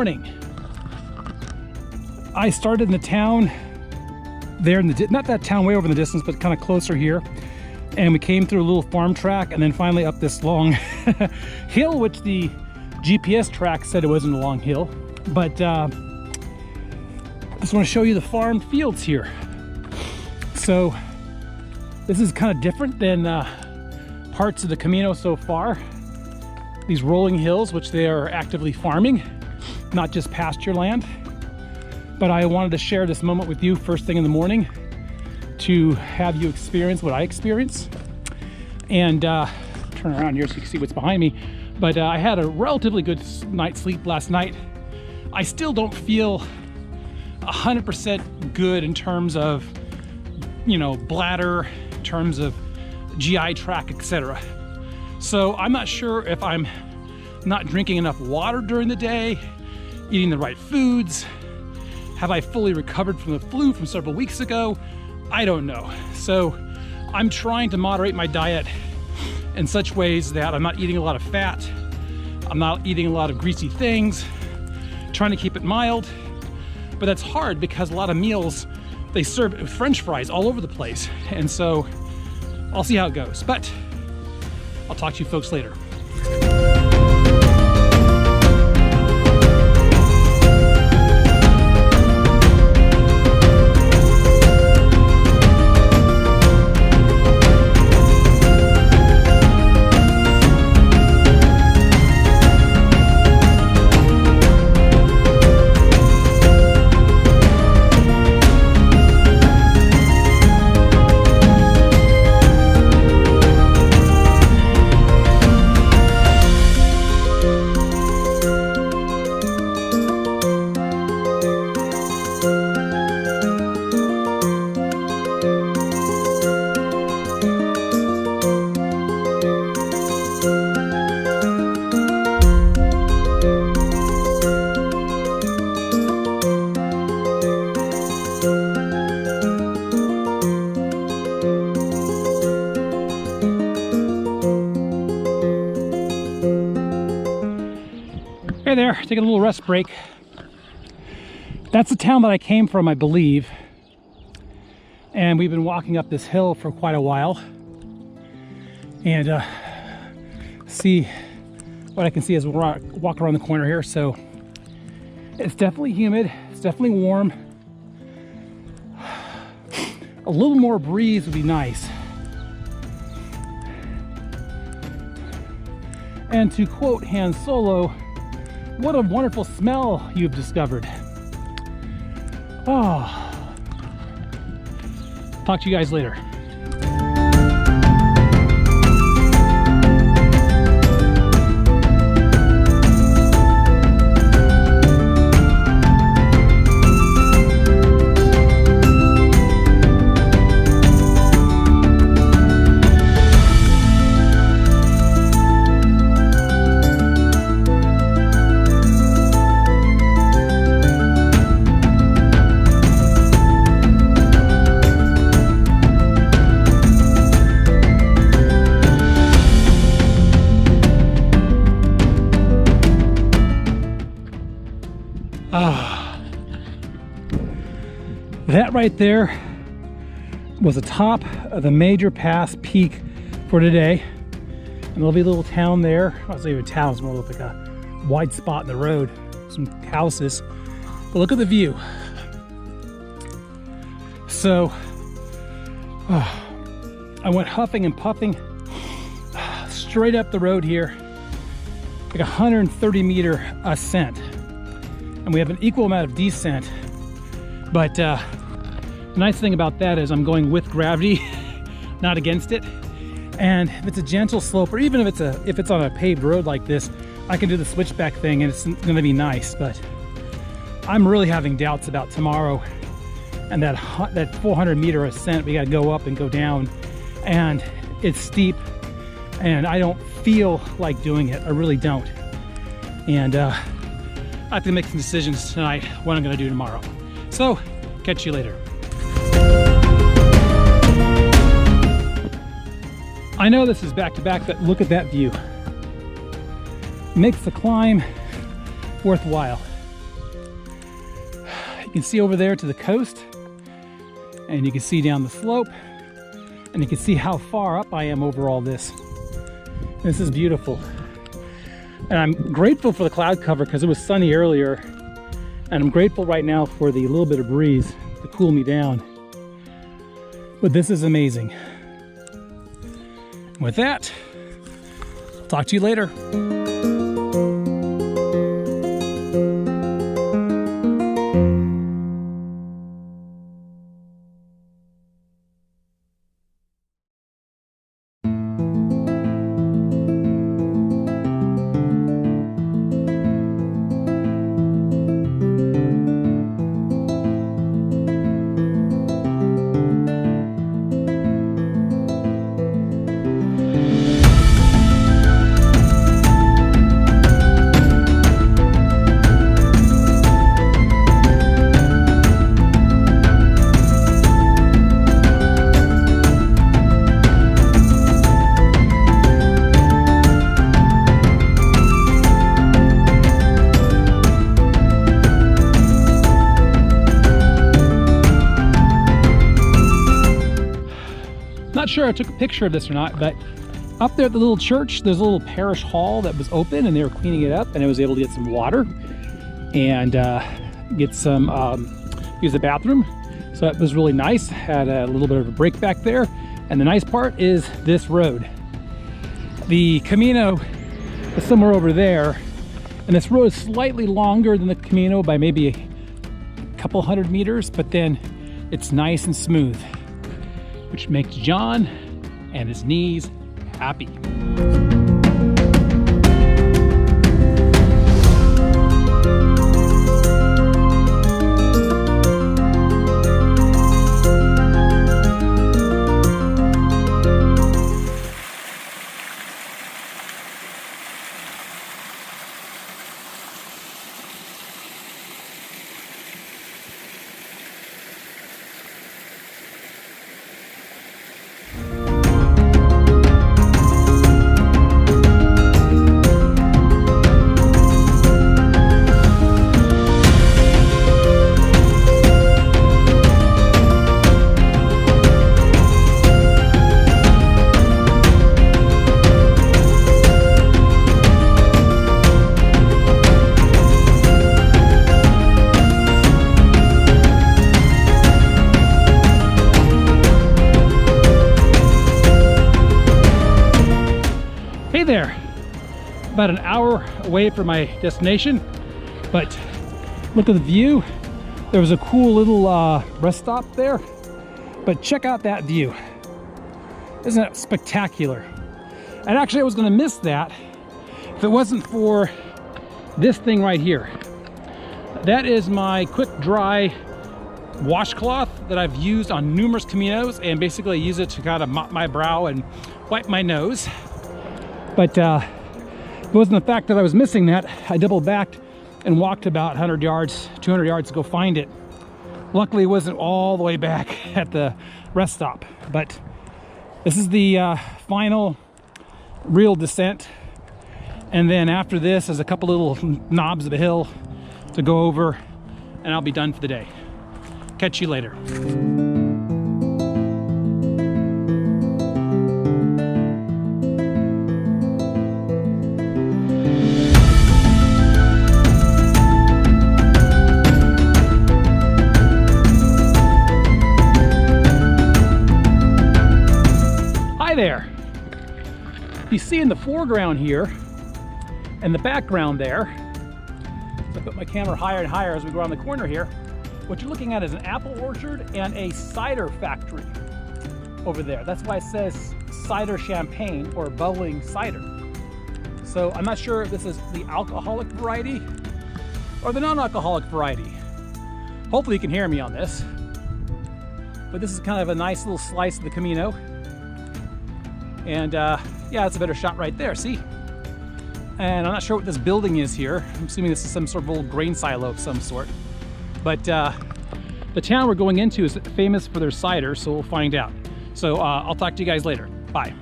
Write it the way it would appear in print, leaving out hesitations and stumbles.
morning. I started in the town there, not that town way over in the distance, but kind of closer here. And we came through a little farm track and then finally up this long hill, which the GPS track said it wasn't a long hill. But I just want to show you the farm fields here. So this is kind of different than parts of the Camino so far. These rolling hills, which they are actively farming, not just pasture land. But I wanted to share this moment with you first thing in the morning to have you experience what I experience. And turn around here so you can see what's behind me. But I had a relatively good night's sleep last night. I still don't feel 100% good in terms of, you know, bladder, in terms of GI tract, etc. So I'm not sure if I'm not drinking enough water during the day, eating the right foods. Have I fully recovered from the flu from several weeks ago? I don't know. So I'm trying to moderate my diet in such ways that I'm not eating a lot of fat. I'm not eating a lot of greasy things, trying to keep it mild. But that's hard because a lot of meals, they serve it with French fries all over the place. And so I'll see how it goes. But I'll talk to you folks later. Hey there, taking a little rest break. That's the town that I came from, I believe. And we've been walking up this hill for quite a while. And see what I can see as we walk around the corner here. So it's definitely humid, it's definitely warm. A little more breeze would be nice. And to quote Han Solo, what a wonderful smell you've discovered. Oh. Talk to you guys later. That right there was the top of the major pass peak for today. And there'll be a little town there. I was even town, it's more like a wide spot in the road, some houses. But look at the view. So I went huffing and puffing straight up the road here, like 130 meter ascent. And we have an equal amount of descent. But the nice thing about that is I'm going with gravity, not against it. And if it's a gentle slope, or even if it's on a paved road like this, I can do the switchback thing and it's gonna be nice. But I'm really having doubts about tomorrow and that 400 meter ascent. We gotta go up and go down, and it's steep, and I don't feel like doing it. I really don't. And I have to make some decisions tonight what I'm gonna do tomorrow. So, catch you later. I know this is back to back, but look at that view. Makes the climb worthwhile. can see over there to the coast, and you can see down the slope, and you can see how far up I am over all this. This is beautiful. And I'm grateful for the cloud cover because it was sunny earlier, and I'm grateful right now for the little bit of breeze to cool me down. But this is amazing. With that, I'll talk to you later. Not sure I took a picture of this or not, but up there at the little church, there's a little parish hall that was open, and they were cleaning it up, and I was able to get some water and get some, use the bathroom. So it was really nice. Had a little bit of a break back there. And the nice part is this road. The Camino is somewhere over there, and this road is slightly longer than the Camino by maybe a couple hundred meters, but then it's nice and smooth, which makes John and his knees happy. There, about an hour away from my destination, but look at the view. There was a cool little rest stop there, but check out that view. Isn't it spectacular? And actually I was going to miss that if it wasn't for this thing right here. That is my quick dry washcloth that I've used on numerous Caminos, and basically I use it to kind of mop my brow and wipe my nose. But it wasn't the fact that I was missing that. I doubled back and walked about 100 yards, 200 yards to go find it. Luckily, it wasn't all the way back at the rest stop. But this is the final real descent. And then after this, there's a couple little knobs of a hill to go over, and I'll be done for the day. Catch you later. There, you see in the foreground here and the background there, so I put my camera higher and higher as we go around the corner here, what you're looking at is an apple orchard and a cider factory over there. That's why it says cider champagne or bubbling cider. So I'm not sure if this is the alcoholic variety or the non-alcoholic variety. Hopefully you can hear me on this, but this is kind of a nice little slice of the Camino. And yeah, it's a better shot right there, see? And I'm not sure what this building is here. I'm assuming this is some sort of old grain silo of some sort. But the town we're going into is famous for their cider, so we'll find out. So I'll talk to you guys later. Bye.